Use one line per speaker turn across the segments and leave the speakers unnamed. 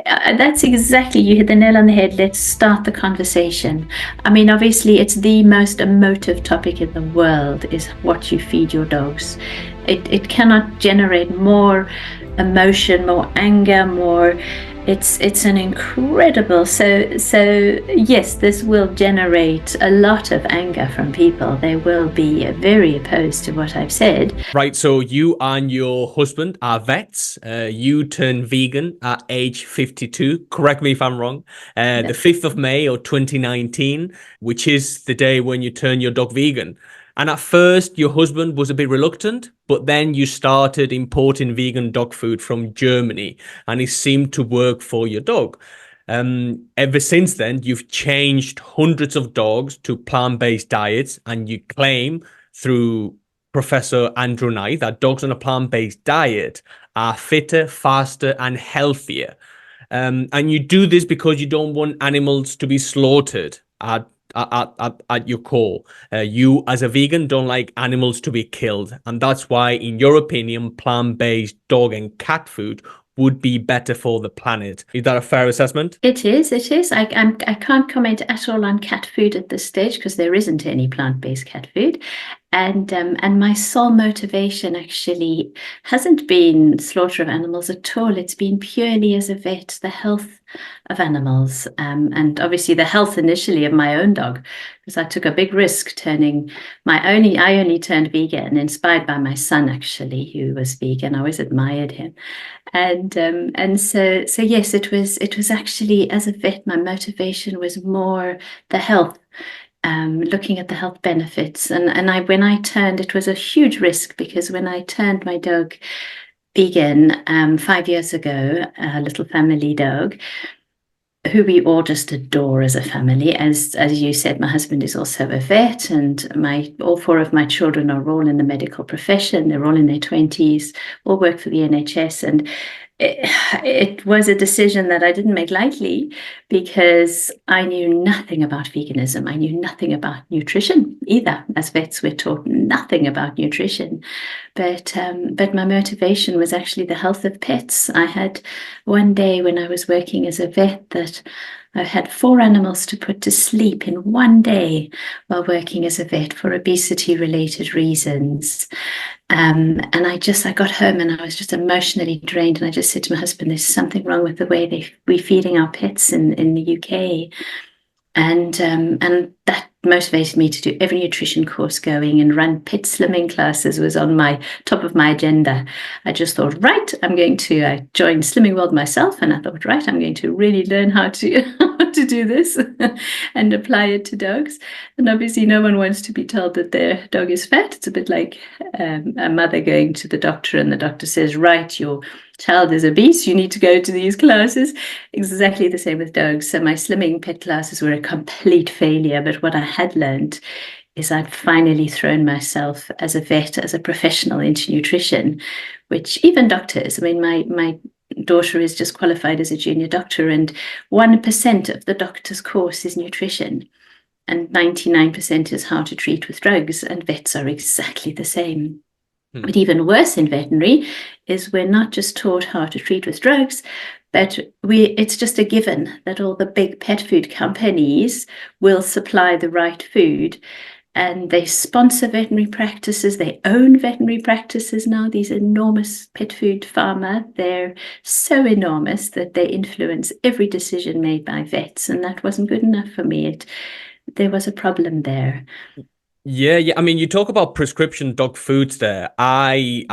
That's exactly, you hit the nail on the head. Let's start the conversation. I mean, obviously, it's the most emotive topic in the world is what you feed your dogs. It cannot generate more emotion, more anger, more. It's an incredible. So yes, this will generate a lot of anger from people. They will be very opposed to what I've said.
Right, so you and your husband are vets. You turned vegan at age 52. Correct me if I'm wrong. The 5th of May of 2019, which is the day when you turn your dog vegan. And at first, your husband was a bit reluctant, but then you started importing vegan dog food from Germany, and it seemed to work for your dog. Ever since then, you've changed hundreds of dogs to plant-based diets, and you claim through Professor Andrew Knight that dogs on a plant-based diet are fitter, faster, and healthier. And you do this because you don't want animals to be slaughtered at your core. You, as a vegan, don't like animals to be killed. And that's why, in your opinion, plant-based dog and cat food would be better for the planet. Is that a fair assessment?
It is. I can't comment at all on cat food at this stage because there isn't any plant-based cat food. And my sole motivation actually hasn't been slaughter of animals at all. It's been purely, as a vet, the health of animals, and obviously the health initially of my own dog, because I took a big risk turning I only turned vegan, inspired by my son actually, who was vegan. I always admired him, and so yes, it was actually, as a vet, my motivation was more the health. Looking at the health benefits, and when I turned, it was a huge risk, because when I turned my dog vegan 5 years ago, a little family dog who we all just adore as a family. As you said, my husband is also a vet, and all four of my children are all in the medical profession. They're all in their 20s, all work for the NHS, and it was a decision that I didn't make lightly, because I knew nothing about veganism. I knew nothing about nutrition either. As vets, we're taught nothing about nutrition. But my motivation was actually the health of pets. I had one day when I was working as a vet that I had 4 animals to put to sleep in one day while working as a vet for obesity-related reasons. And I got home and I was just emotionally drained. And I just said to my husband, there's something wrong with the way we're feeding our pets in the UK. And that motivated me to do every nutrition course going, and run pet slimming classes was on my top of my agenda. I just thought, right, I joined Slimming World myself, and I thought, right, I'm going to really learn how to do this and apply it to dogs. And obviously no one wants to be told that their dog is fat. It's a bit like a mother going to the doctor, and the doctor says, right, your child is obese, you need to go to these classes. Exactly the same with dogs. So my slimming pet classes were a complete failure. But what I had learned is I'd finally thrown myself as a vet, as a professional, into nutrition, which even doctors, I mean, my daughter is just qualified as a junior doctor, and 1% of the doctor's course is nutrition, and 99% is how to treat with drugs, and vets are exactly the same. But even worse in veterinary is we're not just taught how to treat with drugs, but it's just a given that all the big pet food companies will supply the right food, and they sponsor veterinary practices. They own veterinary practices now, these enormous pet food pharma. They're so enormous that they influence every decision made by vets, and that wasn't good enough for me. There was a problem there.
Yeah. I mean, you talk about prescription dog foods there. I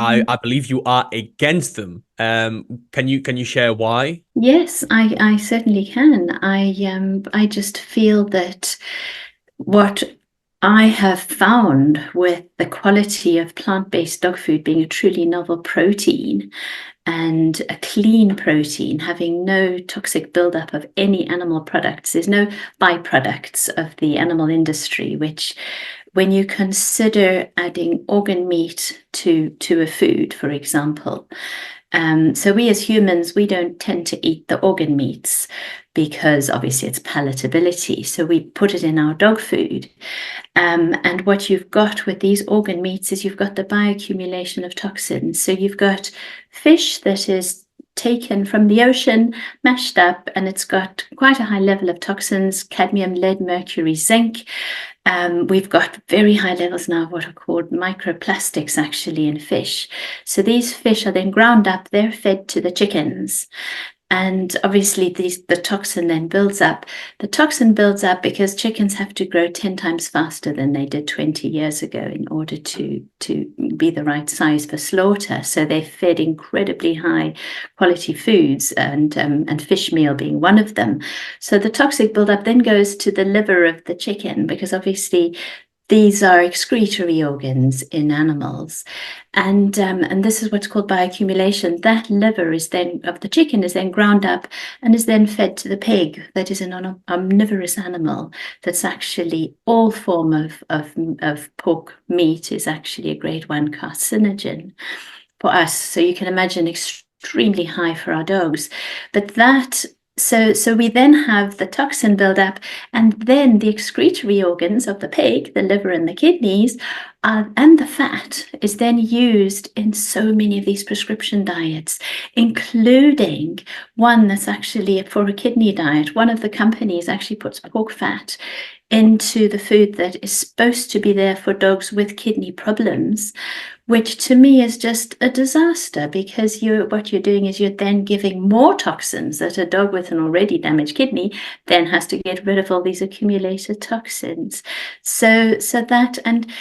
believe you are against them. Can you share why?
Yes, I certainly can. I just feel that what I have found with the quality of plant-based dog food being a truly novel protein, and a clean protein, having no toxic buildup of any animal products. There's no byproducts of the animal industry, which, when you consider adding organ meat to a food, for example, so we as humans, we don't tend to eat the organ meats because obviously it's palatability. So we put it in our dog food. And what you've got with these organ meats is you've got the bioaccumulation of toxins. So you've got fish that is taken from the ocean, mashed up, and it's got quite a high level of toxins: cadmium, lead, mercury, zinc. We've got very high levels now of what are called microplastics actually in fish. So these fish are then ground up, they're fed to the chickens. And obviously the toxin then builds up. The toxin builds up because chickens have to grow 10 times faster than they did 20 years ago in order to be the right size for slaughter. So they're fed incredibly high quality foods, and fish meal being one of them. So the toxic buildup then goes to the liver of the chicken, because obviously these are excretory organs in animals, and this is what's called bioaccumulation. That liver is then of the chicken is then ground up and is then fed to the pig. That is an omnivorous animal. That's actually all form of pork meat is actually a grade 1 carcinogen for us. So you can imagine extremely high for our dogs, but that. So we then have the toxin buildup, and then the excretory organs of the pig, the liver and the kidneys, and the fat is then used in so many of these prescription diets, including one that's actually for a kidney diet. One of the companies actually puts pork fat into the food that is supposed to be there for dogs with kidney problems, which to me is just a disaster, because what you're doing is you're then giving more toxins that a dog with an already damaged kidney then has to get rid of all these accumulated toxins. So that, and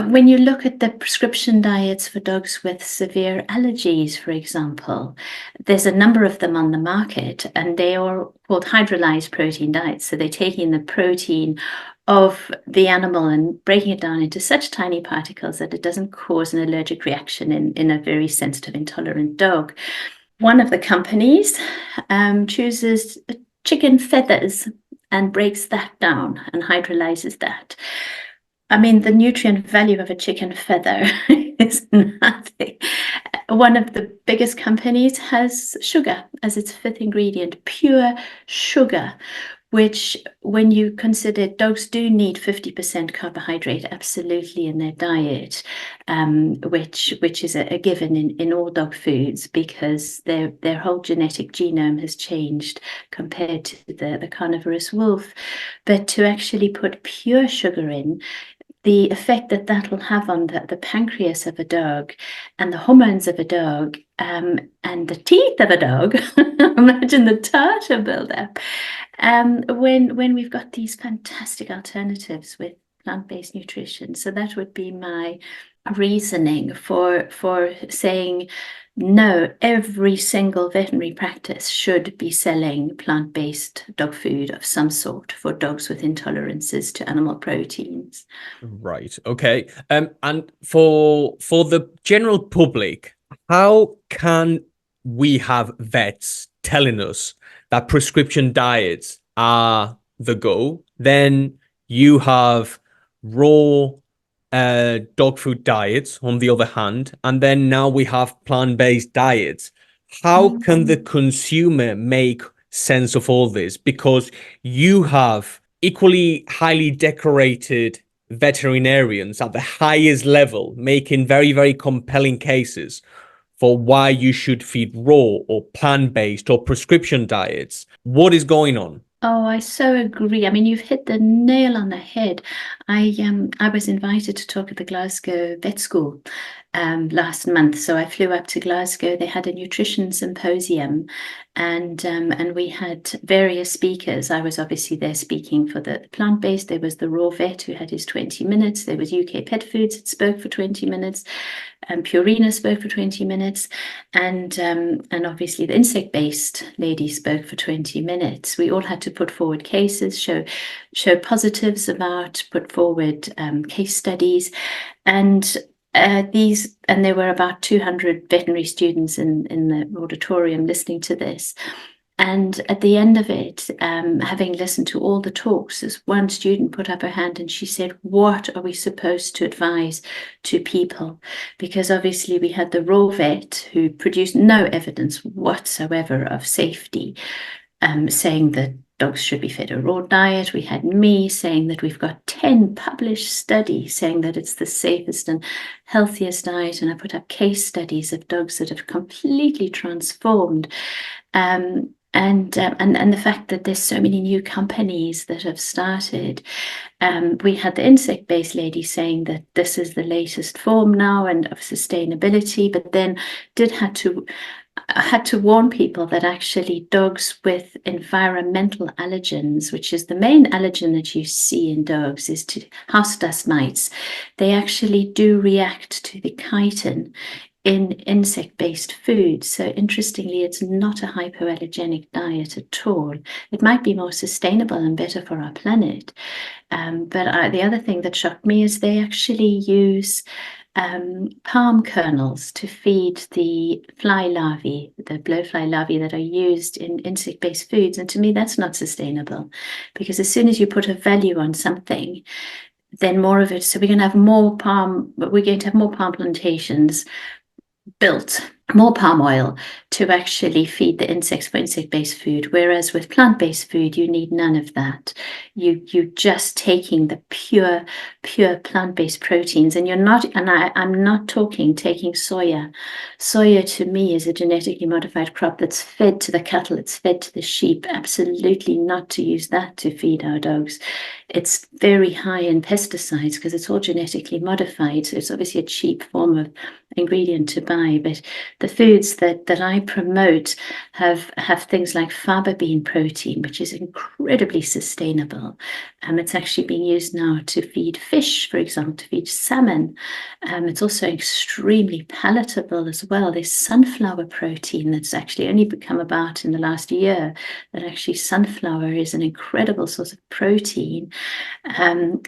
when you look at the prescription diets for dogs with severe allergies, for example, there's a number of them on the market, and they are called hydrolyzed protein diets. So they're taking the protein of the animal and breaking it down into such tiny particles that it doesn't cause an allergic reaction in a very sensitive, intolerant dog. One of the companies chooses chicken feathers and breaks that down and hydrolyzes that. I mean, the nutrient value of a chicken feather is nothing. One of the biggest companies has sugar as its 5th ingredient, pure sugar, which, when you consider dogs do need 50% carbohydrate absolutely in their diet, which is a given in all dog foods, because their whole genetic genome has changed compared to the carnivorous wolf. But to actually put pure sugar in, the effect that will have on the pancreas of a dog and the hormones of a dog, and the teeth of a dog, imagine the tartar buildup, when we've got these fantastic alternatives with plant-based nutrition. So that would be my reasoning for saying no, every single veterinary practice should be selling plant-based dog food of some sort for dogs with intolerances to animal proteins.
Right. Okay. And for the general public, how can we have vets telling us that prescription diets are the go? Then you have raw dog food diets on the other hand, and then now we have plant-based diets. How can the consumer make sense of all this? Because you have equally highly decorated veterinarians at the highest level making very, very compelling cases for why you should feed raw or plant-based or prescription diets. What is going on?
Oh, I so agree. I mean, you've hit the nail on the head. I was invited to talk at the Glasgow Vet School last month. So I flew up to Glasgow. They had a nutrition symposium, and we had various speakers. I was obviously there speaking for the plant-based. There was the raw vet who had his 20 minutes. There was UK Pet Foods that spoke for 20 minutes. Purina spoke for 20 minutes, and obviously the insect-based lady spoke for 20 minutes. We all had to put forward cases, show positives about, put forward case studies, and there were about 200 veterinary students in the auditorium listening to this. And at the end of it, having listened to all the talks, this one student put up her hand and she said, what are we supposed to advise to people? Because obviously we had the raw vet who produced no evidence whatsoever of safety, saying that dogs should be fed a raw diet. We had me saying that we've got 10 published studies saying that it's the safest and healthiest diet. And I put up case studies of dogs that have completely transformed. And the fact that there's so many new companies that have started. We had the insect-based lady saying that this is the latest form now and of sustainability, but then had to warn people that actually dogs with environmental allergens, which is the main allergen that you see in dogs, is to house dust mites. They actually do react to the chitin in insect-based food. So interestingly, it's not a hypoallergenic diet at all. It might be more sustainable and better for our planet. But the other thing that shocked me is they actually use palm kernels to feed the fly larvae, the blowfly larvae that are used in insect-based foods. And to me, that's not sustainable, because as soon as you put a value on something, then more of it. So we're going to have more palm plantations built, more palm oil to actually feed the insects for insect-based food. Whereas with plant-based food, you need none of that. You're just taking the pure plant-based proteins, and I'm not talking taking soya. Soya to me is a genetically modified crop that's fed to the cattle, it's fed to the sheep. Absolutely not to use that to feed our dogs. It's very high in pesticides because it's all genetically modified. So it's obviously a cheap form of ingredient to buy, but the foods that I promote have things like faba bean protein, which is incredibly sustainable. It's actually being used now to feed fish, for example, to feed salmon. It's also extremely palatable as well. There's sunflower protein that's actually only become about in the last year, that actually sunflower is an incredible source of protein.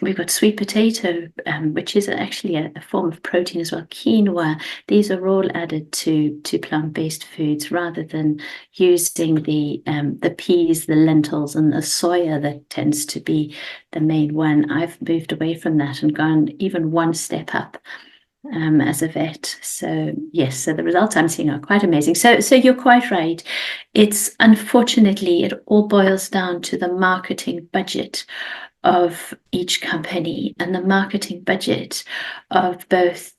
We've got sweet potato, which is actually a form of protein as well, quinoa. These are all added to plant-based foods rather than using the peas, the lentils, and the soya that tends to be the main one. I've moved away from that and gone even one step up as a vet. So yes, so the results I'm seeing are quite amazing. So you're quite right. It's unfortunately, it all boils down to the marketing budget of each company and the marketing budget of both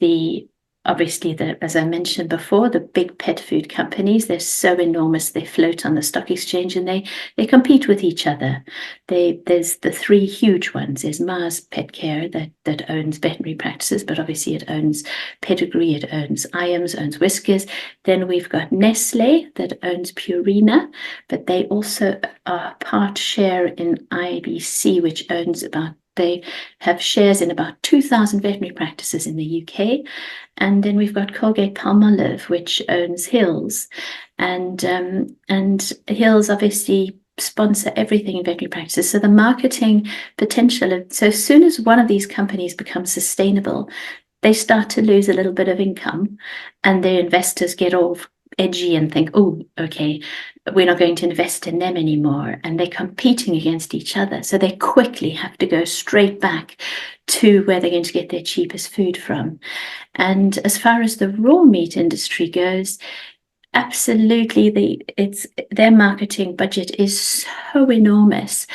obviously, as I mentioned before, the big pet food companies. They're so enormous. They float on the stock exchange and they compete with each other. There's the three huge ones. There's Mars Pet Care that owns veterinary practices, but obviously it owns Pedigree, it owns Iams, owns Whiskers. Then we've got Nestle that owns Purina, but they also are part share in IBC, which owns they have shares in about 2,000 veterinary practices in the UK. And then we've got Colgate-Palmolive, which owns Hills. And Hills obviously sponsor everything in veterinary practices. So the marketing potential so as soon as one of these companies becomes sustainable, they start to lose a little bit of income, and their investors get all edgy and think, oh, okay, we're not going to invest in them anymore. And they're competing against each other. So they quickly have to go straight back to where they're going to get their cheapest food from. And as far as the raw meat industry goes, absolutely, their marketing budget is so enormous.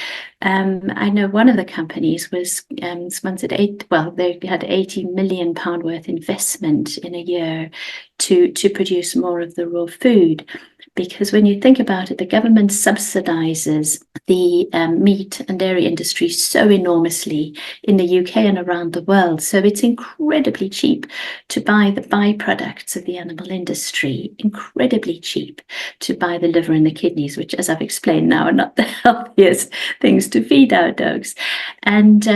I know one of the companies was sponsored they had £80 million worth investment in a year to produce more of the raw food. Because when you think about it, the government subsidizes the meat and dairy industry so enormously in the UK and around the world. So it's incredibly cheap to buy the byproducts of the animal industry, incredibly cheap to buy the liver and the kidneys, which, as I've explained now, are not the healthiest things to feed our dogs. And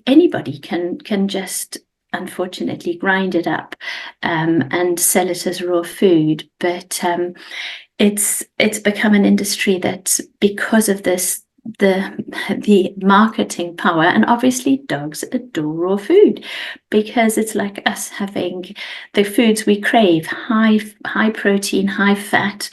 anybody can just unfortunately grind it up and sell it as raw food. But it's become an industry that, because of this, the marketing power, and obviously dogs adore raw food because it's like us having the foods we crave, high protein, high fat,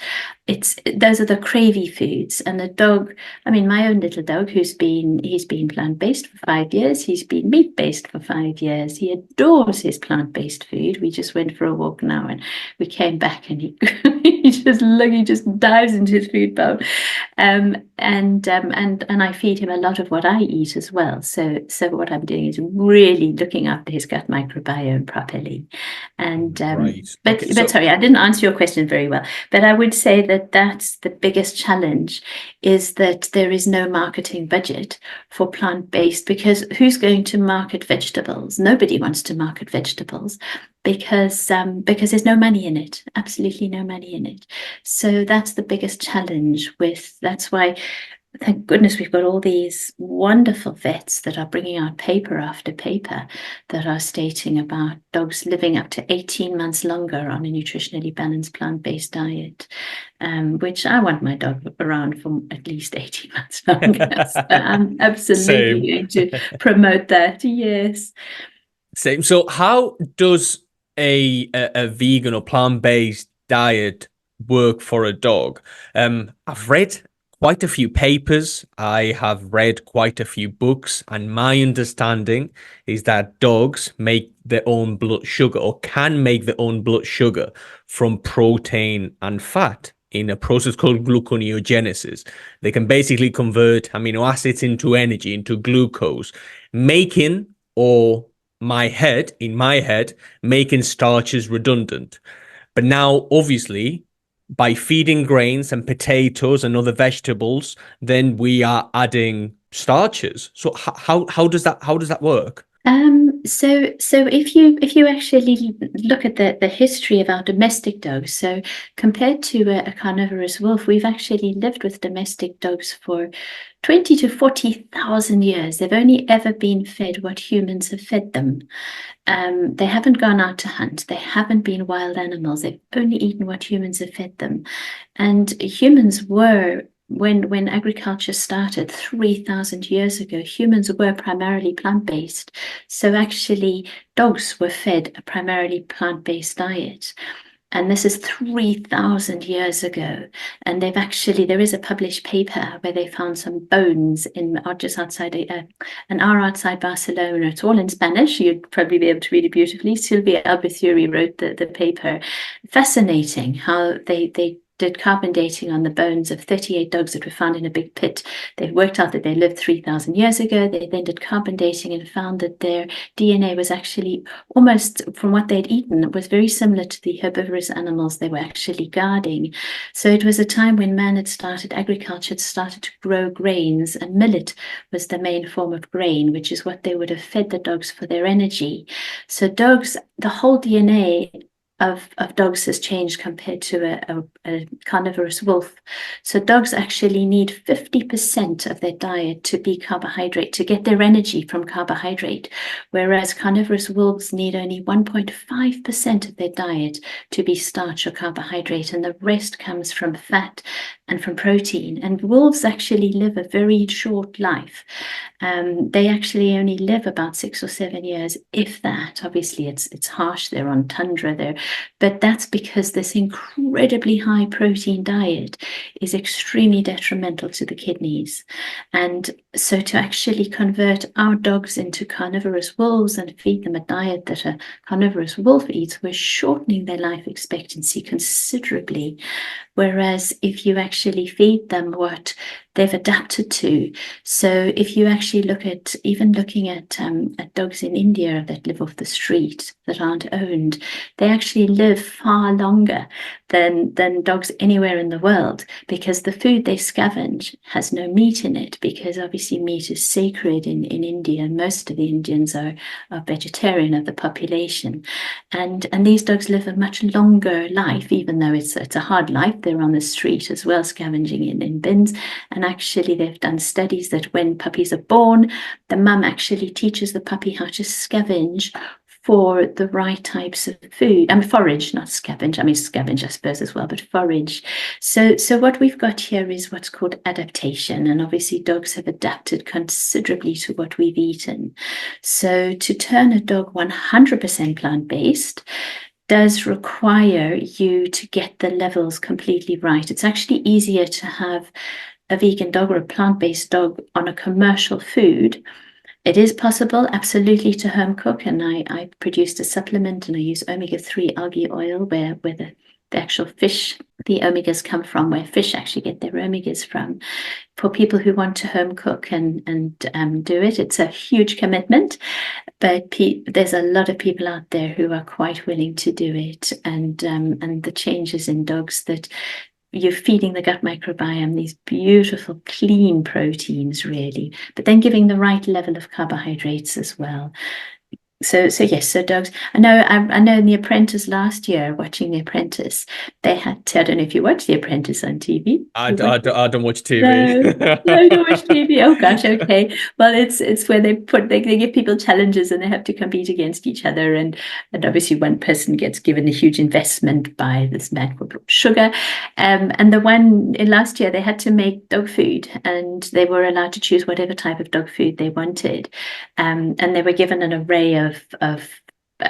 those are the cravey foods. And the dog, I mean, my own little dog, he's been plant-based for 5 years. He's been meat-based for 5 years. He adores his plant-based food. We just went for a walk now, and we came back, and he just dives into his food bowl. And I feed him a lot of what I eat as well. So what I'm doing is really looking after his gut microbiome properly. And
Right.
but
Okay.
but sorry, I didn't answer your question very well. But I would say that that's the biggest challenge, is that there is no marketing budget for plant-based, because who's going to market vegetables? Nobody wants to market vegetables because there's no money in it, absolutely no money in it. So that's the biggest challenge that's why, thank goodness, we've got all these wonderful vets that are bringing out paper after paper that are stating about dogs living up to 18 months longer on a nutritionally balanced plant-based diet, which I want my dog around for at least 18 months longer. So I'm absolutely going to promote that. Yes.
Same. So how does a vegan or plant-based diet work for a dog? I've read quite a few papers. I have read quite a few books, and my understanding is that dogs make their own blood sugar, or can make their own blood sugar, from protein and fat in a process called gluconeogenesis. They can basically convert amino acids into energy, into glucose, making, or in my head, making starches redundant. But now, obviously, by feeding grains and potatoes and other vegetables, then we are adding starches. So how does that work?
So if you actually look at the history of our domestic dogs, so compared to a carnivorous wolf, we've actually lived with domestic dogs for 20 to 40,000 years. They've only ever been fed what humans have fed them. They haven't gone out to hunt. They haven't been wild animals. They've only eaten what humans have fed them. And humans were, when agriculture started 3,000 years ago, humans were primarily plant-based. So actually, dogs were fed a primarily plant-based diet. And this is 3,000 years ago. And there is a published paper where they found some bones just outside an hour outside Barcelona. It's all in Spanish. You'd probably be able to read it beautifully. Silvia Albuquerque wrote the paper. Fascinating how they did carbon dating on the bones of 38 dogs that were found in a big pit. They worked out that they lived 3,000 years ago. They then did carbon dating and found that their DNA was actually almost, from what they'd eaten, was very similar to the herbivorous animals they were actually guarding. So it was a time when man had started, agriculture had started to grow grains, and millet was the main form of grain, which is what they would have fed the dogs for their energy. So dogs, the whole DNA of dogs has changed compared to a carnivorous wolf. So dogs actually need 50% of their diet to be carbohydrate, to get their energy from carbohydrate, whereas carnivorous wolves need only 1.5% of their diet to be starch or carbohydrate, and the rest comes from fat and from protein. And wolves actually live a very short life. They actually only live about 6 or 7 years, if that. Obviously, it's harsh. They're on tundra there, but that's because this incredibly high protein diet is extremely detrimental to the kidneys. And so to actually convert our dogs into carnivorous wolves and feed them a diet that a carnivorous wolf eats, we're shortening their life expectancy considerably. Whereas if you actually feed them what they've adapted to, so if you actually looking at dogs in India that live off the street, that aren't owned, they actually live far longer than dogs anywhere in the world, because the food they scavenge has no meat in it, because obviously meat is sacred in India, and most of the Indians are vegetarian of the population. And these dogs live a much longer life, even though it's a hard life. They're on the street as well, scavenging in bins. And actually, they've done studies that when puppies are born, the mum actually teaches the puppy how to scavenge for the right types of food. I mean, forage, not scavenge. I mean, scavenge, I suppose, as well, but forage. So what we've got here is what's called adaptation. And obviously, dogs have adapted considerably to what we've eaten. So to turn a dog 100% plant-based, does require you to get the levels completely right. It's actually easier to have a vegan dog or a plant-based dog on a commercial food. It is possible, absolutely, to home cook, and I produced a supplement, and I use omega-3 algae oil where the actual fish, the omegas come from, where fish actually get their omegas from. For people who want to home cook and do it, it's a huge commitment, but there's a lot of people out there who are quite willing to do it, and the changes in dogs that you're feeding the gut microbiome these beautiful, clean proteins, really, but then giving the right level of carbohydrates as well. So yes, so dogs. I know in The Apprentice last year, watching The Apprentice, they had to, I don't know if you watch The Apprentice on TV.
I don't watch TV.
No, no, you don't watch TV. Oh gosh, okay. Well, it's where they give people challenges and they have to compete against each other, and obviously one person gets given a huge investment by this man called Sugar, and the one in last year they had to make dog food, and they were allowed to choose whatever type of dog food they wanted, and they were given an array of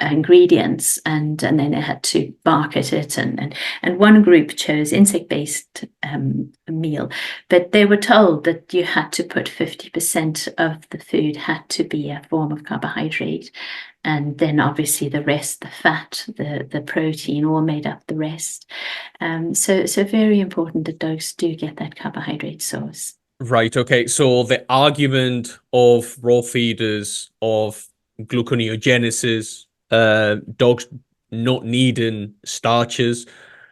ingredients, and then they had to market it, and one group chose insect-based meal, but they were told that you had to put 50% of the food had to be a form of carbohydrate, and then obviously the rest, the fat, the protein, all made up the rest. So very important that dogs do get that carbohydrate source.
Right, okay. So the argument of raw feeders, of gluconeogenesis, dogs not needing starches,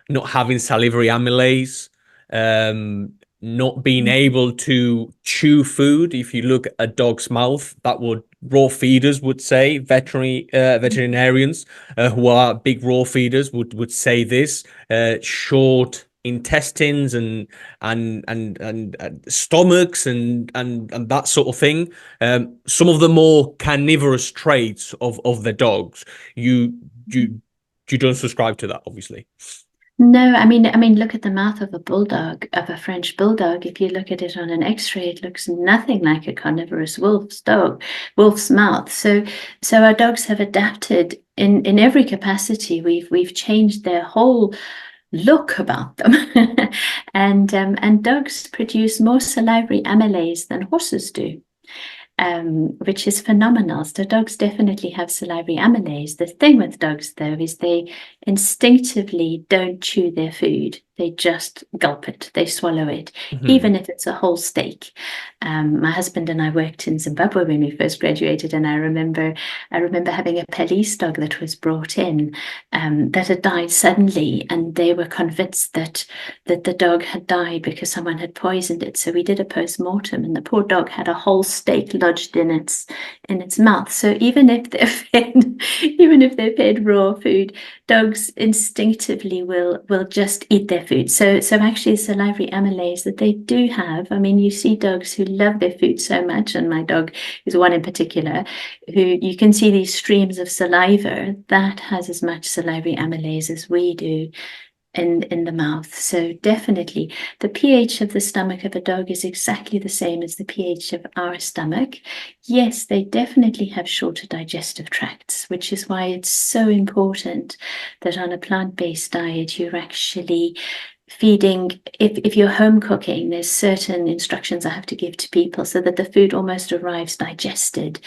not having salivary amylase, not being able to chew food. If you look at a dog's mouth, that would raw feeders would say, veterinarians who are big raw feeders would say this, short intestines and stomachs and that sort of thing. Some of the more carnivorous traits of the dogs. You don't subscribe to that, obviously.
No, I mean, look at the mouth of a bulldog, of a French bulldog. If you look at it on an X-ray, it looks nothing like a carnivorous wolf's mouth. So our dogs have adapted in every capacity. We've changed their whole look about them, and dogs produce more salivary amylase than horses do. Which is phenomenal. So dogs definitely have salivary amylase. The thing with dogs, though, is they instinctively don't chew their food. They just gulp it. They swallow it, even if it's a whole steak. My husband and I worked in Zimbabwe when we first graduated, and I remember having a police dog that was brought in that had died suddenly, and they were convinced that the dog had died because someone had poisoned it. So we did a post-mortem, and the poor dog had a whole steak lodged in its mouth. So even if they're fed raw food, dogs instinctively will just eat their food. So actually salivary amylase that they do have, I mean, you see dogs who love their food so much, and my dog is one in particular, who you can see these streams of saliva that has as much salivary amylase as we do in the mouth. So definitely the pH of the stomach of a dog is exactly the same as the pH of our stomach. Yes, they definitely have shorter digestive tracts, which is why it's so important that on a plant-based diet you're actually feeding. If you're home cooking, there's certain instructions I have to give to people so that the food almost arrives digested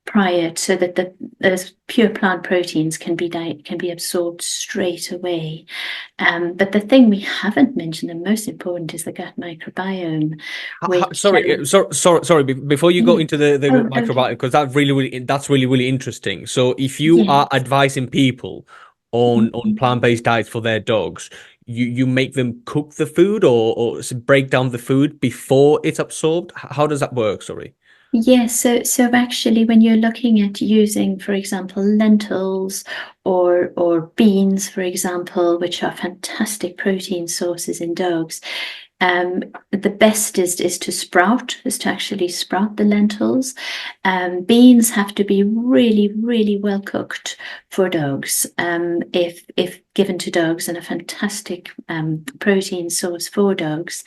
prior, so that those pure plant proteins can be absorbed straight away. But the thing we haven't mentioned, and most important, is the gut microbiome.
Sorry. Before you go into the microbiome, because that's really interesting. So if you are advising people on plant-based diets for their dogs, you make them cook the food or break down the food before it's absorbed. How does that work? Sorry.
Yes, so actually when you're looking at using, for example, lentils or beans, for example, which are fantastic protein sources in dogs, the best is to actually sprout the lentils. Beans have to be really, really well cooked for dogs, if given to dogs, and a fantastic protein source for dogs,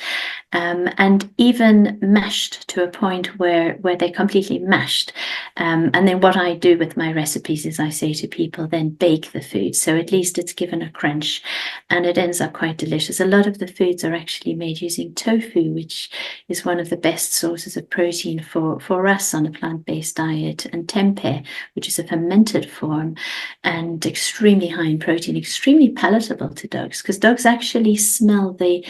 and even mashed to a point where they're completely mashed. And then what I do with my recipes is I say to people, then bake the food, so at least it's given a crunch, and it ends up quite delicious. A lot of the foods are actually made using tofu, which is one of the best sources of protein for us on a plant-based diet, and tempeh, which is a fermented form and extremely high in protein, extremely palatable to dogs, because dogs actually smell the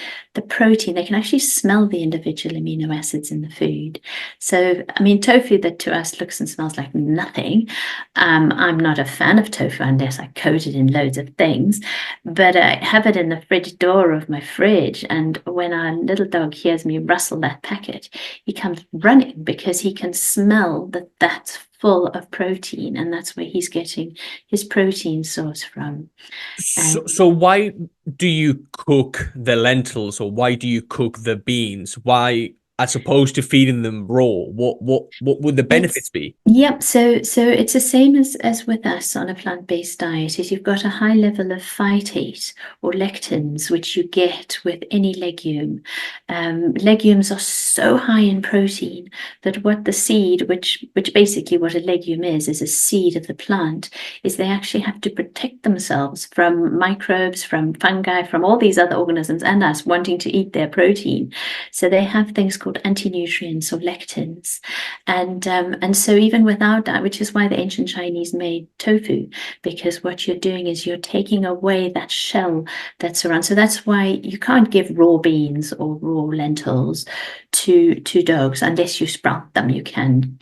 protein. They can actually smell the individual amino acids in the food. So, I mean, tofu that to us looks and smells like nothing. I'm not a fan of tofu unless I coat it in loads of things, but I have it in the fridge door of my fridge, and when our little dog hears me rustle that packet, he comes running because he can smell that that's full of protein, and that's where he's getting his protein source from.
So why do you cook the lentils, or why do you cook the beans? Why, as opposed to feeding them raw? What would the benefits be?
Yep. So it's the same as with us on a plant-based diet. Is you've got a high level of phytate or lectins, which you get with any legume. Legumes are so high in protein that what the seed, which basically what a legume is a seed of the plant, is they actually have to protect themselves from microbes, from fungi, from all these other organisms, and us wanting to eat their protein. So they have things called anti-nutrients or lectins, and so even without that, which is why the ancient Chinese made tofu, because what you're doing is you're taking away that shell that's around. So that's why you can't give raw beans or raw lentils to dogs unless you sprout them. You can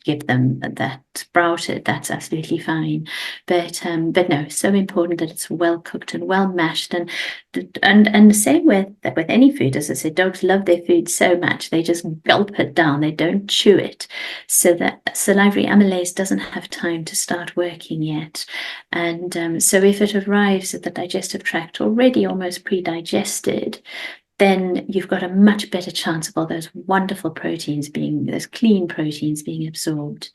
give them that sprouted. That's absolutely fine. But no, so important that it's well cooked and well mashed, and the same with any food. As I said, dogs love their food so much they just gulp it down. They don't chew it, so that salivary amylase doesn't have time to start working yet. And so if it arrives at the digestive tract already almost pre-digested, then you've got a much better chance of all those wonderful proteins those clean proteins being absorbed.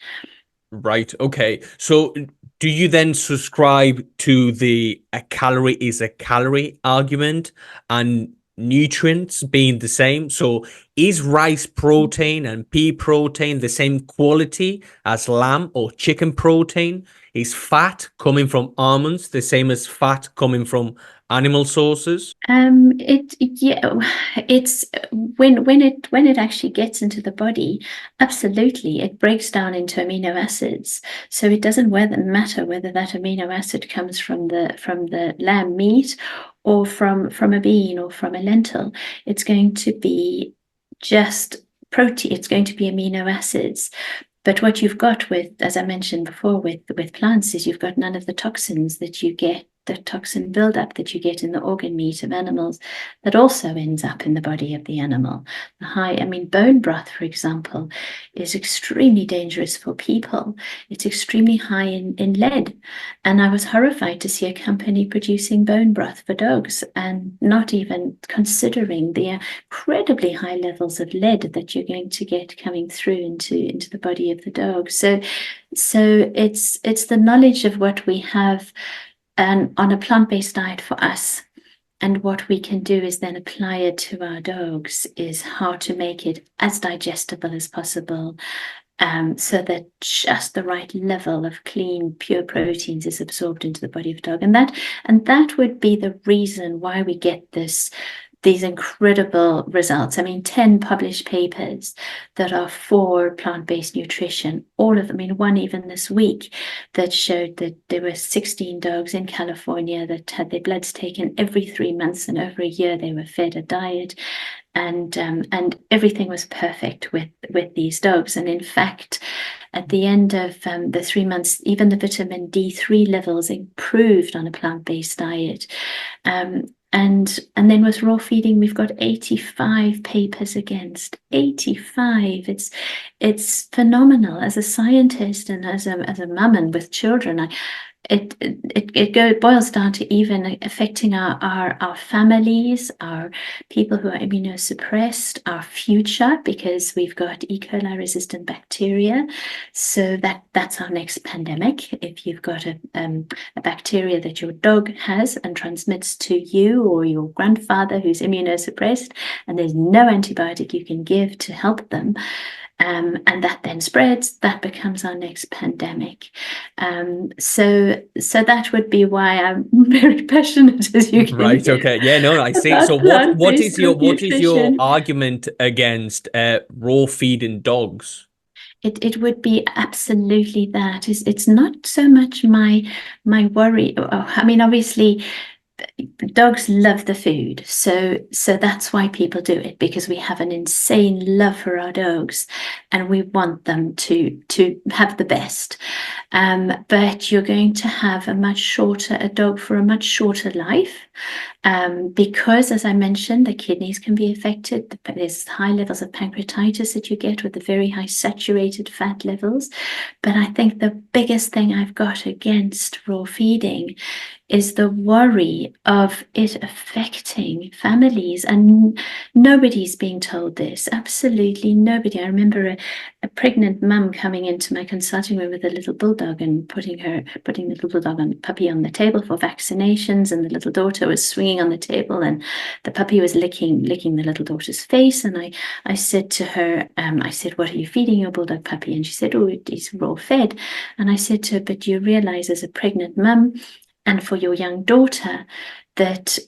Right. Okay. So do you then subscribe to the a calorie is a calorie argument and nutrients being the same? So is rice protein and pea protein the same quality as lamb or chicken protein? Is fat coming from almonds the same as fat coming from animal sources?
It's when it actually gets into the body, absolutely, it breaks down into amino acids. So it doesn't matter whether that amino acid comes from the lamb meat or from a bean or from a lentil. It's going to be just protein. It's going to be amino acids. But what you've got with, as I mentioned before, with plants, is you've got none of the toxins that you get, the toxin buildup that you get in the organ meat of animals, that also ends up in the body of the animal. Bone broth, for example, is extremely dangerous for people. It's extremely high in lead. And I was horrified to see a company producing bone broth for dogs and not even considering the incredibly high levels of lead that you're going to get coming through into the body of the dog. So it's the knowledge of what we have on a plant-based diet for us, and what we can do is then apply it to our dogs, is how to make it as digestible as possible, so that just the right level of clean, pure proteins is absorbed into the body of the dog. And that would be the reason why we get these incredible results. 10 published papers that are for plant-based nutrition, all of them, one even this week, that showed that there were 16 dogs in California that had their bloods taken every 3 months, and over a year they were fed a diet, and everything was perfect with these dogs. And in fact, at the end of the 3 months, even the vitamin D3 levels improved on a plant-based diet. And then with raw feeding, we've got 85 papers against 85. It's phenomenal. As a scientist and as a mum and with children, it boils down to even affecting our families, our people who are immunosuppressed, our future, because we've got E. coli resistant bacteria. So that's our next pandemic. If you've got a bacteria that your dog has and transmits to you or your grandfather who's immunosuppressed, and there's no antibiotic you can give to help them, and that then spreads, that becomes our next pandemic. So that would be why I'm very passionate, as you can
Right.
hear,
Okay. Yeah. No. I see. So
about
what
plant-based
is
dog
your
nutrition.
argument against raw feeding dogs?
It would be absolutely that. It's not so much my worry. I mean, obviously, dogs love the food, so that's why people do it, because we have an insane love for our dogs and we want them to have the best. But you're going to have a dog for a much shorter life, because, as I mentioned, the kidneys can be affected. There's high levels of pancreatitis that you get with the very high saturated fat levels. But I think the biggest thing I've got against raw feeding is the worry of it affecting families, and nobody's being told this. Absolutely nobody. I remember a pregnant mum coming into my consulting room with a little bulldog and putting the little bulldog and puppy on the table for vaccinations, and the little daughter was swinging on the table, and the puppy was licking the little daughter's face. And I said to her, I said, "What are you feeding your bulldog puppy?" And she said, "Oh, it's raw fed." And I said to her, "But you realize, as a pregnant mum, and for your young daughter, that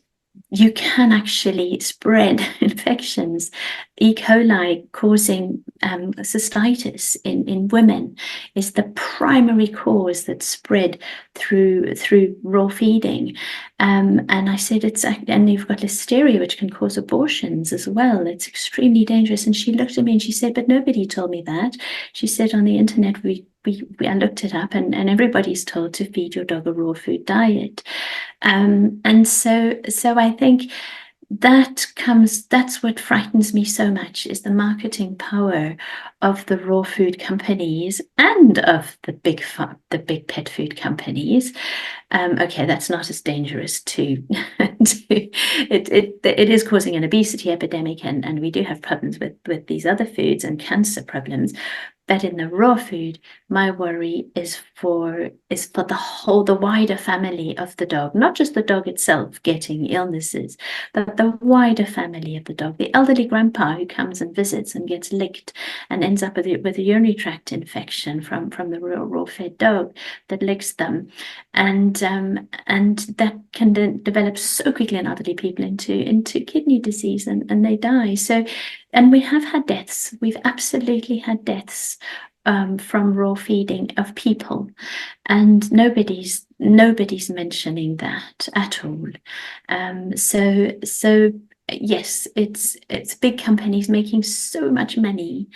you can actually spread infections. E. coli causing cystitis in women is the primary cause that spread through raw feeding." And I said, and you've got listeria, which can cause abortions as well. It's extremely dangerous. And she looked at me and she said, "But nobody told me that." She said, "On the internet, I looked it up, and everybody's told to feed your dog a raw food diet." And so I think that's what frightens me so much, is the marketing power of the raw food companies and of the big pet food companies. Okay, that's not as dangerous to it is causing an obesity epidemic, and we do have problems with these other foods and cancer problems. But in the raw food, my worry is for the wider family of the dog, not just the dog itself getting illnesses, but the wider family of the dog. The elderly grandpa who comes and visits and gets licked and ends up with a urinary tract infection from the raw fed dog that licks them, and that can then develop so quickly in elderly people into kidney disease, and they die. So, and we have had deaths. We've absolutely had deaths from raw feeding of people, and nobody's mentioning that at all. So yes, it's big companies making so much money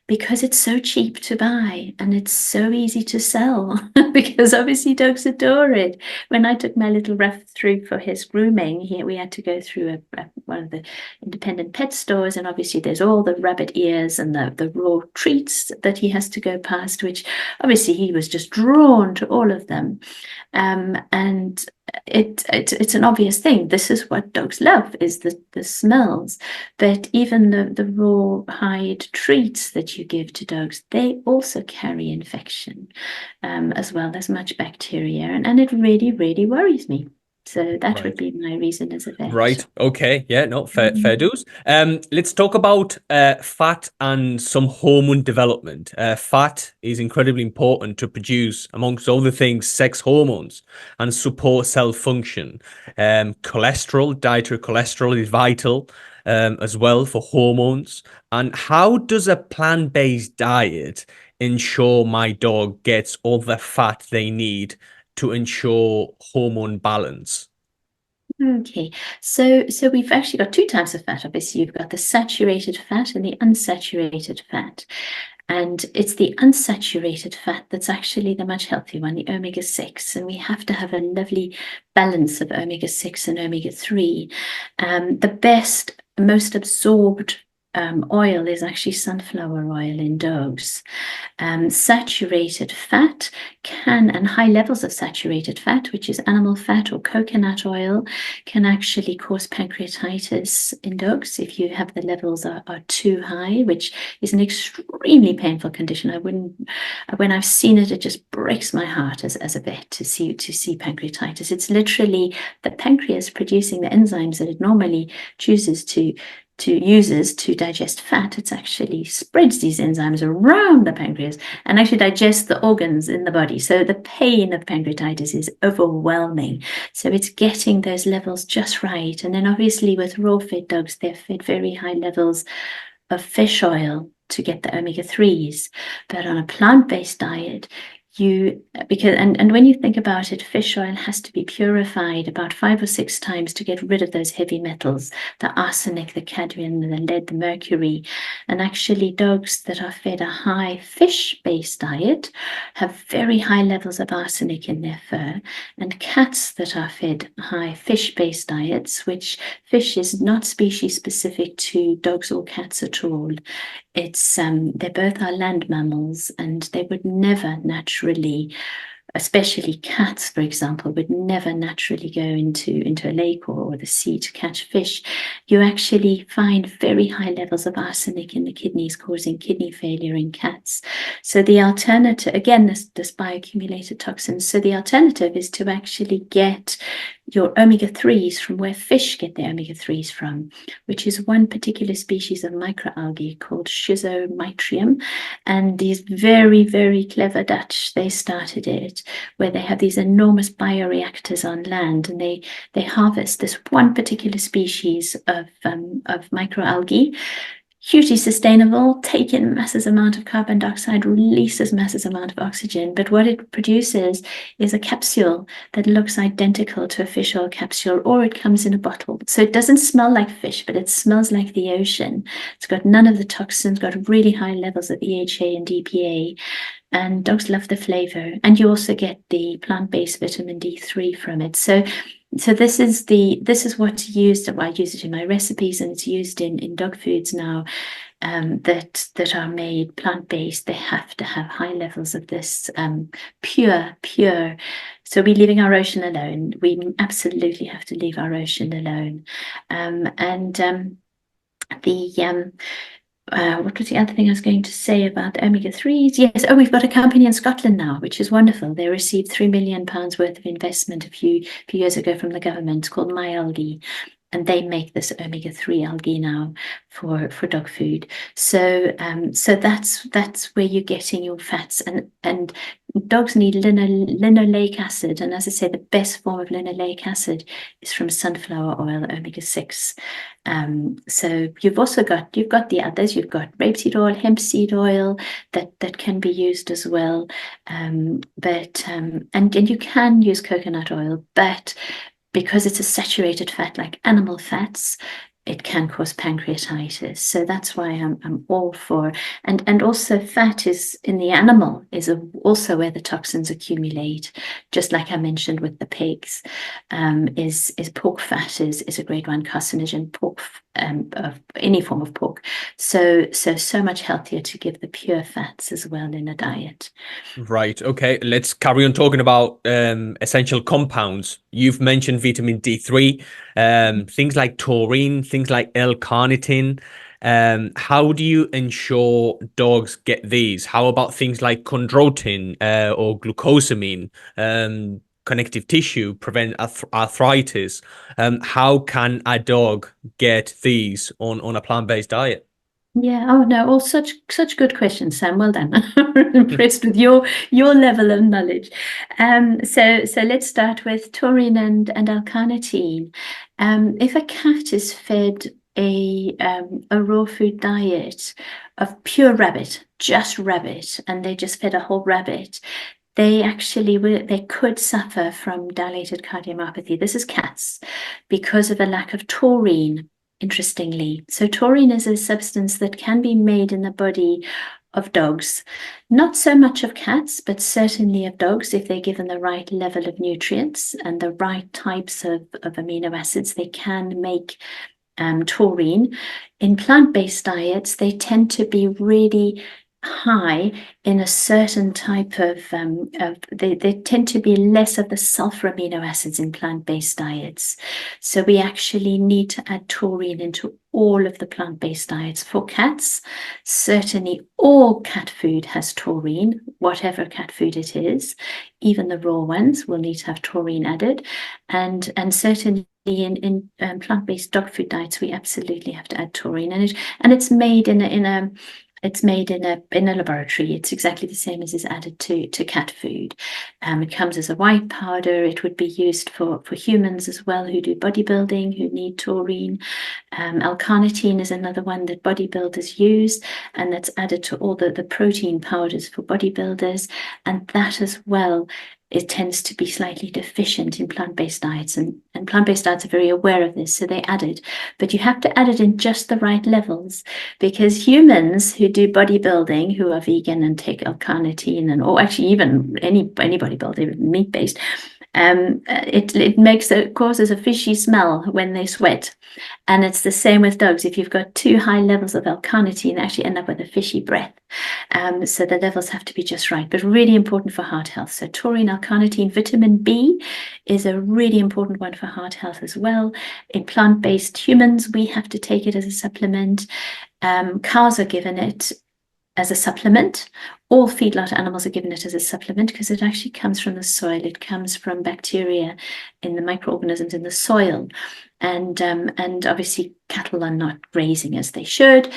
because it's so cheap to buy and it's so easy to sell, because obviously dogs adore it. When I took my little Ruff through for his grooming, we had to go through one of the independent pet stores, and obviously there's all the rabbit ears and the raw treats that he has to go past, which obviously he was just drawn to all of them. And it's an obvious thing. This is what dogs love, is the smells. But even the raw hide treats that you give to dogs, they also carry infection, as well as much bacteria, and it really, really worries me. So that would
Right.
be my reason as a vet.
Right. Okay. Yeah. No. Fair dues. Let's talk about fat and some hormone development. Fat is incredibly important to produce, amongst other things, sex hormones and support cell function. Cholesterol, dietary cholesterol, is vital as well for hormones. And how does a plant-based diet ensure my dog gets all the fat they need to ensure hormone balance?
Okay, so we've actually got two types of fat. Obviously, you've got the saturated fat and the unsaturated fat. And it's the unsaturated fat that's actually the much healthier one, the omega-6. And we have to have a lovely balance of omega-6 and omega-3. The best, most absorbed oil is actually sunflower oil in dogs. Saturated fat and high levels of saturated fat, which is animal fat or coconut oil, can actually cause pancreatitis in dogs if you have the levels are too high, which is an extremely painful condition. When I've seen it, it just breaks my heart as a vet to see pancreatitis. It's literally the pancreas producing the enzymes that it normally chooses to uses to digest fat. It's actually spreads these enzymes around the pancreas and actually digests the organs in the body. So the pain of pancreatitis is overwhelming. So it's getting those levels just right. And then obviously with raw-fed dogs, they're fed very high levels of fish oil to get the omega-3s. But on a plant-based diet, and when you think about it, fish oil has to be purified about 5 or 6 times to get rid of those heavy metals, the arsenic, the cadmium, the lead, the mercury. And actually dogs that are fed a high fish-based diet have very high levels of arsenic in their fur. And cats that are fed high fish-based diets, which fish is not species specific to dogs or cats at all. They both are land mammals, and they would never naturally, especially cats, for example, would never naturally go into a lake or the sea to catch fish. You actually find very high levels of arsenic in the kidneys, causing kidney failure in cats. So the alternative, again, this bioaccumulated toxins. So the alternative is to actually get your omega-3s from where fish get their omega-3s from, which is one particular species of microalgae called Schizomitrium. And these very, very clever Dutch, they started it, where they have these enormous bioreactors on land, and they harvest this one particular species of microalgae, hugely sustainable, take in massive amount of carbon dioxide, releases massive amount of oxygen. But what it produces is a capsule that looks identical to a fish oil capsule, or it comes in a bottle. So it doesn't smell like fish, but it smells like the ocean. It's got none of the toxins, got really high levels of EHA and DPA. And dogs love the flavor. And you also get the plant-based vitamin D3 from it. So this is what's used. I use it in my recipes, and it's used in dog foods now that are made plant-based. They have to have high levels of this pure. So we're leaving our ocean alone. We absolutely have to leave our ocean alone. What was the other thing I was going to say about the omega-3s? Yes, we've got a company in Scotland now, which is wonderful. They received £3 million worth of investment a few years ago from the government. It's called MyAlgae, and they make this omega-3 algae now for dog food. So that's where you're getting your fats, and dogs need linoleic acid, and as I say, the best form of linoleic acid is from sunflower oil, omega-6. So you've got the others. You've got rapeseed oil, hemp seed oil that can be used as well. And you can use coconut oil, but because it's a saturated fat like animal fats, it can cause pancreatitis. So that's why I'm all for, and also fat is in the animal is also where the toxins accumulate, just like I mentioned with the pigs. Is pork fat is a great one, carcinogen pork, of any form of pork. So much healthier to give the pure fats as well in a diet.
Right. Okay. Let's carry on talking about essential compounds. You've mentioned vitamin D3, things like taurine, things like L-carnitine. How do you ensure dogs get these? How about things like chondroitin or glucosamine, connective tissue, prevent arthritis? How can a dog get these on a plant-based diet?
Yeah. Oh no. All such good questions, Sam. Well done. I'm impressed with your level of knowledge. So let's start with taurine and L-carnitine. If a cat is fed a raw food diet of pure rabbit, just rabbit, and they just fed a whole rabbit, they could suffer from dilated cardiomyopathy. This is cats because of a lack of taurine. Interestingly, so taurine is a substance that can be made in the body of dogs, not so much of cats, but certainly of dogs. If they're given the right level of nutrients and the right types of amino acids, they can make taurine. In plant-based diets, they tend to be really high in a certain type of they tend to be less of the sulfur amino acids in plant-based diets. So we actually need to add taurine into all of the plant-based diets. For cats, certainly all cat food has taurine, whatever cat food it is. Even the raw ones will need to have taurine added, and certainly in plant-based dog food diets, we absolutely have to add taurine, and it's made in a laboratory. It's exactly the same as is added to cat food. It comes as a white powder. It would be used for humans as well who do bodybuilding, who need taurine. L-carnitine is another one that bodybuilders use, and that's added to all the protein powders for bodybuilders. And that as well, it tends to be slightly deficient in plant-based diets, and plant-based diets are very aware of this, so they add it. But you have to add it in just the right levels, because humans who do bodybuilding, who are vegan and take L-carnitine, or actually even any bodybuilder, meat-based, it causes a fishy smell when they sweat. And it's the same with dogs. If you've got too high levels of L-carnitine, they actually end up with a fishy breath. So the levels have to be just right, but really important for heart health. So taurine, L-carnitine, vitamin B is a really important one for heart health as well. In plant-based humans, we have to take it as a supplement. Cows are given it as a supplement. All feedlot animals are given it as a supplement because it actually comes from the soil. It comes from bacteria in the microorganisms in the soil. And obviously cattle are not grazing as they should.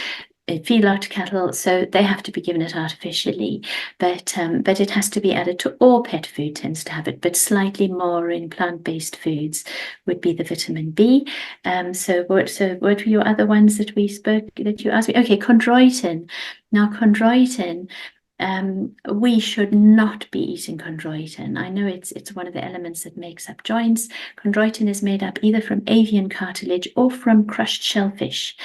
Feedlot cattle, so they have to be given it artificially, but it has to be added to all pet food, tends to have it, but slightly more in plant-based foods would be the vitamin B. So what were your other ones that you asked me? Okay, chondroitin. Now chondroitin, we should not be eating chondroitin. I know it's one of the elements that makes up joints. Chondroitin is made up either from avian cartilage or from crushed shellfish.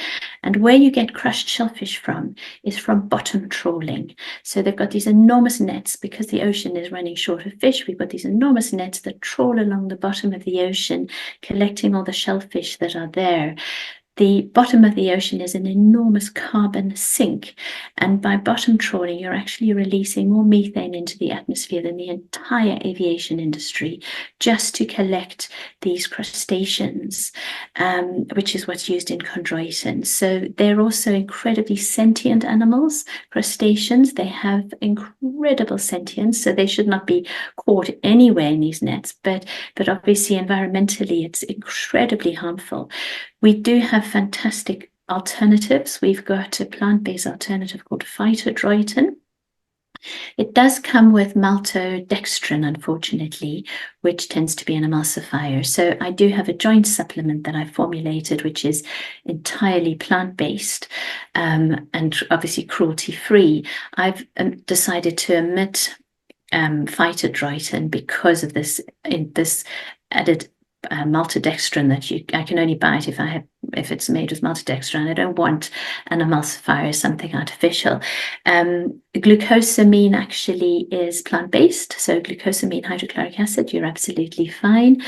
And where you get crushed shellfish from is from bottom trawling. So they've got these enormous nets, because the ocean is running short of fish. We've got these enormous nets that trawl along the bottom of the ocean, collecting all the shellfish that are there. The bottom of the ocean is an enormous carbon sink, and by bottom trawling, you're actually releasing more methane into the atmosphere than the entire aviation industry, just to collect these crustaceans, which is what's used in chondroitin. So they're also incredibly sentient animals, crustaceans. They have incredible sentience, so they should not be caught anywhere in these nets, but obviously environmentally, it's incredibly harmful. We do have fantastic alternatives. We've got a plant-based alternative called phytodroitin. It does come with maltodextrin, unfortunately, which tends to be an emulsifier. So I do have a joint supplement that I formulated, which is entirely plant-based, and obviously cruelty-free. I've decided to omit phytodroitin because of this added maltodextrin that I can only buy it if it's made with maltodextrin. I don't want an emulsifier, something artificial. Glucosamine actually is plant-based, so glucosamine hydrochloric acid, you're absolutely fine.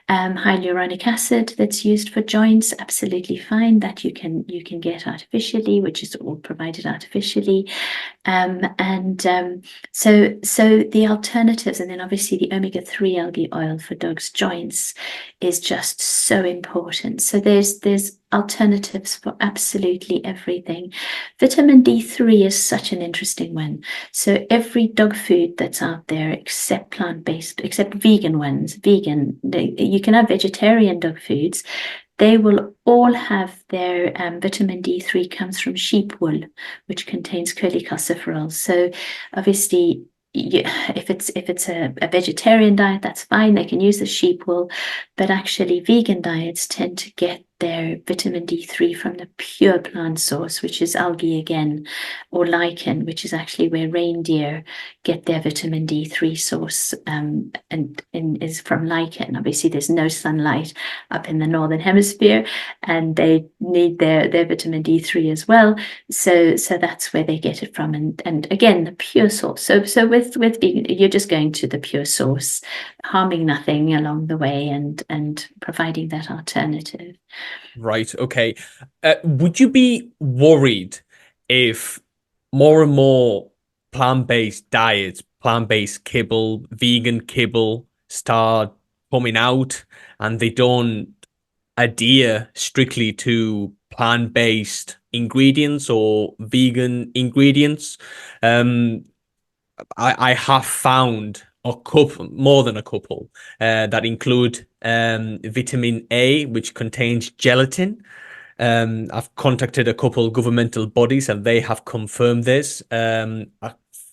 Hyaluronic acid that's used for joints, absolutely fine. That you can get artificially, which is all provided artificially. So the alternatives, and then obviously the omega-3 algae oil for dogs' joints is just so important. So there's alternatives for absolutely everything. Vitamin D3 is such an interesting one. So every dog food that's out there, except plant-based, except vegan ones, you can have vegetarian dog foods. They will all have their vitamin D3 comes from sheep wool, which contains cholecalciferol. So obviously, if it's a vegetarian diet, that's fine. They can use the sheep wool, but actually vegan diets tend to get their vitamin D3 from the pure plant source, which is algae again, or lichen, which is actually where reindeer get their vitamin D3 source, and is from lichen. Obviously, there's no sunlight up in the northern hemisphere, and they need their vitamin D3 as well. So that's where they get it from, and again, the pure source. So with vegan, you're just going to the pure source, harming nothing along the way, and providing that alternative.
Right. Okay. Would you be worried if more and more plant-based diets, plant-based kibble, vegan kibble start coming out and they don't adhere strictly to plant-based ingredients or vegan ingredients? Um, I have found a couple, more than a couple, that include vitamin A, which contains gelatin. I've contacted a couple governmental bodies and they have confirmed this. A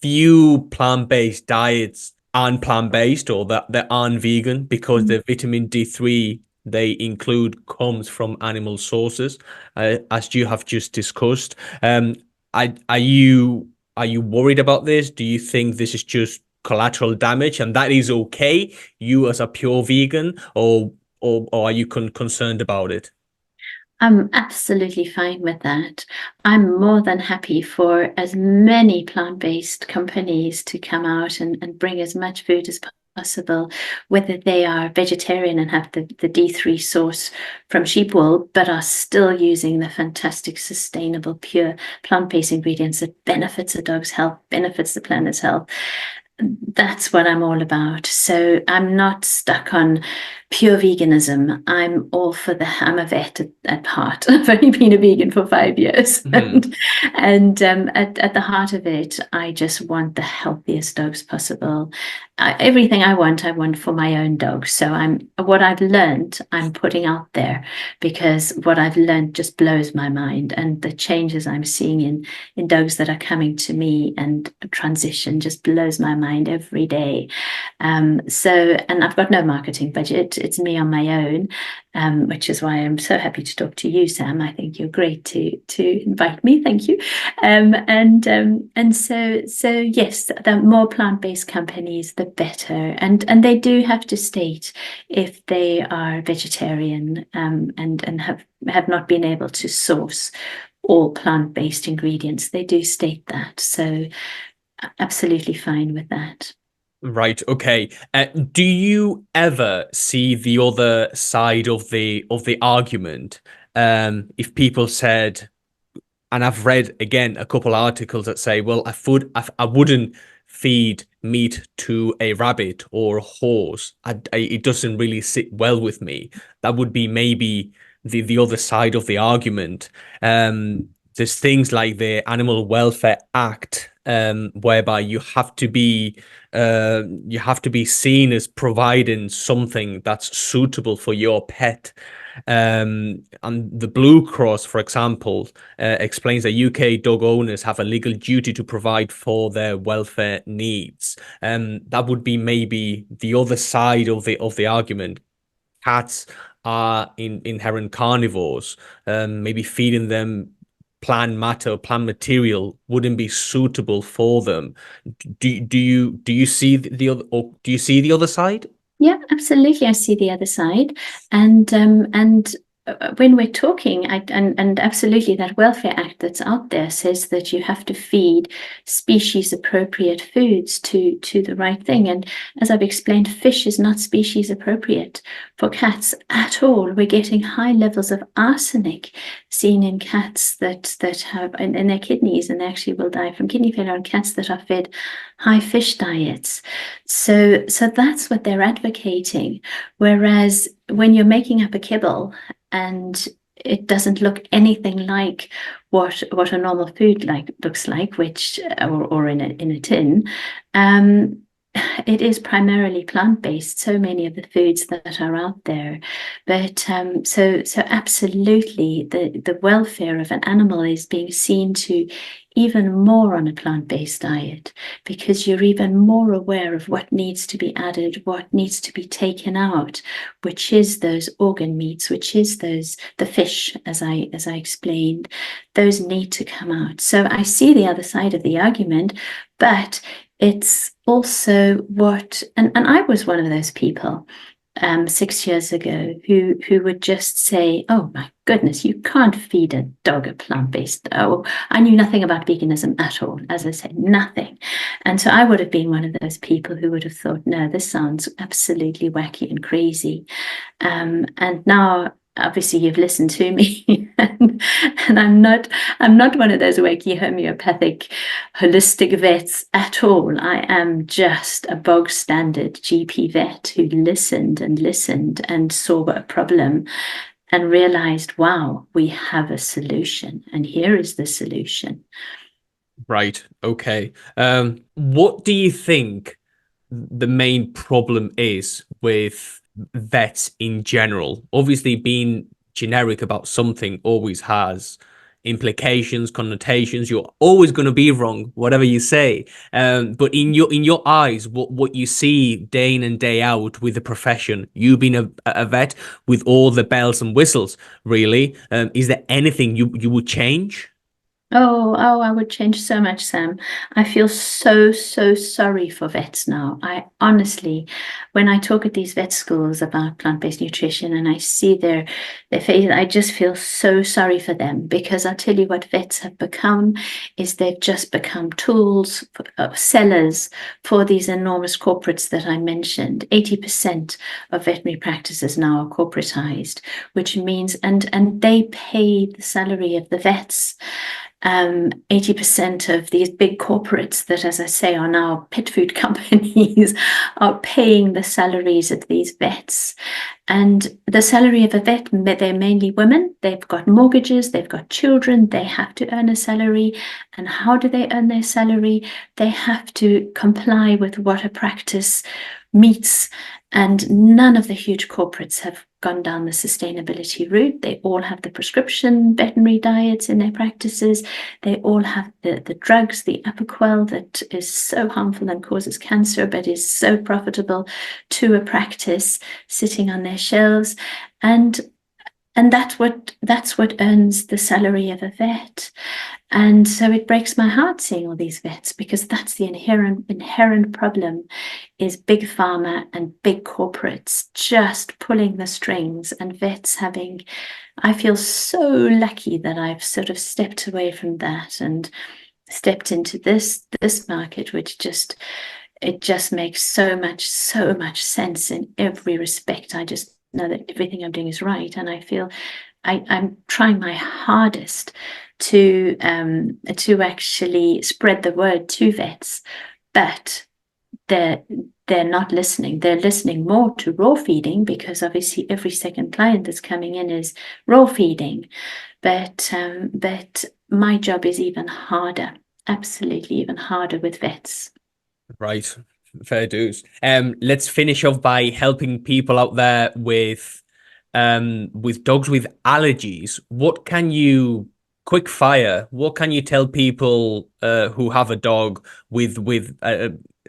few plant-based diets aren't plant-based or that they aren't vegan because the vitamin D3 they include comes from animal sources, as you have just discussed. Are you worried about this? Do you think this is just collateral damage and that is okay, you as a pure vegan, or are you concerned about it?
I'm absolutely fine with that. I'm more than happy for as many plant-based companies to come out and bring as much food as possible, whether they are vegetarian and have the D3 source from sheep wool, but are still using the fantastic, sustainable, pure plant-based ingredients that benefits the dog's health, benefits the planet's health. That's what I'm all about. So I'm not stuck on pure veganism. I'm a vet at heart. I've only been a vegan for 5 years.
Hmm.
And at the heart of it, I just want the healthiest dogs possible. Everything I want for my own dog. So what I've learned, I'm putting out there because what I've learned just blows my mind. And the changes I'm seeing in dogs that are coming to me and transition just blows my mind every day. And I've got no marketing budget. It's me on my own, which is why I'm so happy to talk to you, Sam. I think you're great to invite me. Thank you. And so yes, the more plant-based companies, the better. And they do have to state if they are vegetarian, and have not been able to source all plant-based ingredients. They do state that. So absolutely fine with that.
Right, okay. Do you ever see the other side of the argument? If people said, and I've read again a couple articles that say, well, I wouldn't feed meat to a rabbit or a horse. It doesn't really sit well with me. That would be maybe the other side of the argument. There's things like the Animal Welfare Act, whereby you have to be seen as providing something that's suitable for your pet. And the Blue Cross, for example, explains that UK dog owners have a legal duty to provide for their welfare needs. That would be maybe the other side of the argument. Cats are inherent carnivores. Maybe feeding them plant matter, plant material wouldn't be suitable for them. Do you see the other, or do you see the other side?
Yeah, absolutely. I see the other side, and when we're talking, and absolutely that Welfare Act that's out there says that you have to feed species appropriate foods to the right thing. And as I've explained, fish is not species appropriate for cats at all. We're getting high levels of arsenic seen in cats that have in their kidneys, and they actually will die from kidney failure on cats that are fed high fish diets. So that's what they're advocating. Whereas when you're making up a kibble and it doesn't look anything like what a normal food looks like, which or in a tin, um, it is primarily plant-based, so many of the foods that are out there. But so absolutely the welfare of an animal is being seen to even more on a plant-based diet, because you're even more aware of what needs to be added, what needs to be taken out, which is those organ meats, which is the fish, as I explained, those need to come out. So I see the other side of the argument, but it's also and I was one of those people 6 years ago who would just say, "Oh my goodness, you can't feed a dog a plant-based." Oh, I knew nothing about veganism at all, as I said, nothing. And so I would have been one of those people who would have thought, "No, this sounds absolutely wacky and crazy." And now obviously you've listened to me, and I'm not one of those wacky homeopathic holistic vets at all. I am just a bog standard GP vet who listened and listened and saw a problem and realized, wow, we have a solution, and here is the solution.
Right. Okay. What do you think the main problem is with vets in general? Obviously, being generic about something always has implications, connotations. You're always going to be wrong, whatever you say. But in your eyes, what you see day in and day out with the profession, you being a vet with all the bells and whistles, really, is there anything you would change?
Oh, I would change so much, Sam. I feel so, so sorry for vets now. I honestly, when I talk at these vet schools about plant-based nutrition and I see their face, I just feel so sorry for them, because I'll tell you what vets have become is they've just become tools, sellers for these enormous corporates that I mentioned. 80% of veterinary practices now are corporatized, which means, and they pay the salary of the vets. 80% of these big corporates that, as I say, are now pet food companies are paying the salaries of these vets. And the salary of a vet, they're mainly women. They've got mortgages, they've got children, they have to earn a salary. And how do they earn their salary? They have to comply with what a practice meets. And none of the huge corporates have gone down the sustainability route. They all have the prescription veterinary diets in their practices. They all have the drugs, the Apoquel that is so harmful and causes cancer, but is so profitable to a practice, sitting on their shelves. And that's what earns the salary of a vet. And so it breaks my heart seeing all these vets, because that's the inherent problem, is big pharma and big corporates just pulling the strings, and vets having, I feel so lucky that I've sort of stepped away from that and stepped into this market, which it just makes so much sense in every respect. I just know that everything I'm doing is right, and I feel I'm trying my hardest to actually spread the word to vets, but they're not listening. They're listening more to raw feeding, because obviously every second client that's coming in is raw feeding. But my job is even harder, absolutely even harder with vets.
Right. Fair dues. Let's finish off by helping people out there with dogs with allergies. Quick fire, what can you tell people who have a dog with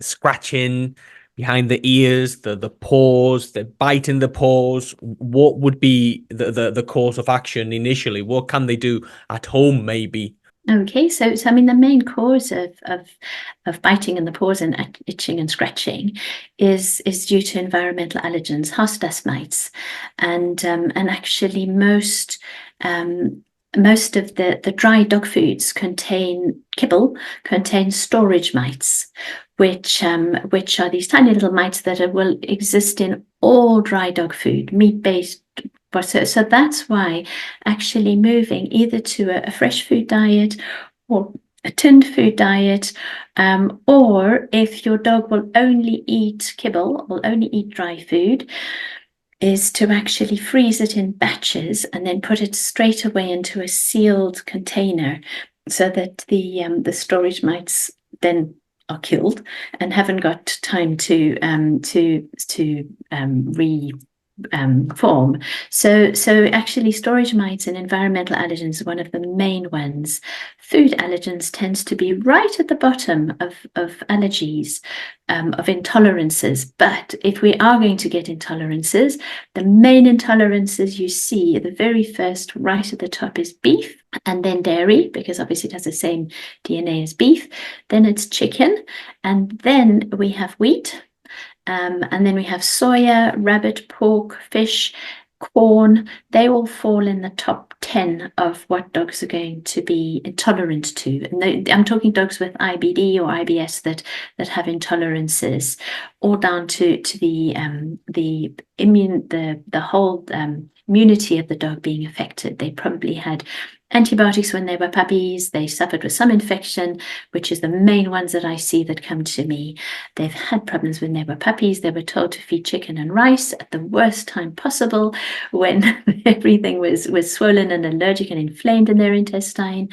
scratching behind the ears, the paws, the biting the paws? What would be the course of action initially? What can they do at home, maybe?
Okay, so I mean the main cause of biting in the paws and itching and scratching is due to environmental allergens, house dust mites, and actually most of the dry dog foods contain kibble, contain storage mites, which are these tiny little mites that will exist in all dry dog food, meat-based. So that's why actually moving either to a fresh food diet or a tinned food diet, or if your dog will only eat kibble, will only eat dry food, is to actually freeze it in batches and then put it straight away into a sealed container, so that the storage mites then are killed and haven't got time to form. So actually storage mites and environmental allergens are one of the main ones. Food allergens tends to be right at the bottom of allergies, of intolerances. But if we are going to get intolerances, the main intolerances you see, the very first right at the top is beef, and then dairy, because obviously it has the same DNA as beef. Then it's chicken, and then we have wheat. And then we have soya, rabbit, pork, fish, corn. They all fall in the top 10 of what dogs are going to be intolerant to. And I'm talking dogs with IBD or IBS that have intolerances, all down to the immune, the whole immunity of the dog being affected. They probably had antibiotics when they were puppies. They suffered with some infection, which is the main ones that I see that come to me. They've had problems when they were puppies. They were told to feed chicken and rice at the worst time possible when everything was swollen and allergic and inflamed in their intestine.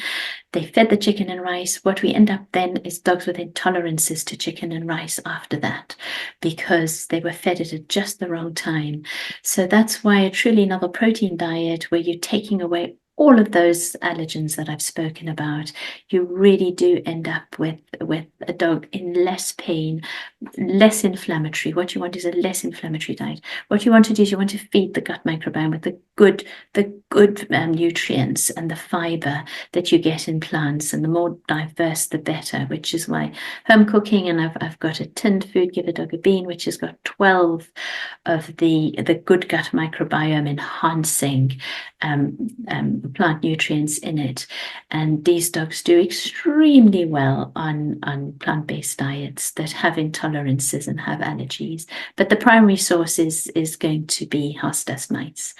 They fed the chicken and rice. What we end up then is dogs with intolerances to chicken and rice after that, because they were fed it at just the wrong time. So that's why a truly novel protein diet, where you're taking away all of those allergens that I've spoken about, you really do end up with a dog in less pain, less inflammatory. What you want is a less inflammatory diet. What you want to do is you want to feed the gut microbiome with the good nutrients and the fiber that you get in plants, and the more diverse the better, which is why home cooking, and I've got a tinned food, Give a Dog a Bean, which has got 12 of the good gut microbiome enhancing plant nutrients in it. And these dogs do extremely well on plant-based diets that have intolerances and have allergies. But the primary source is going to be house dust mites.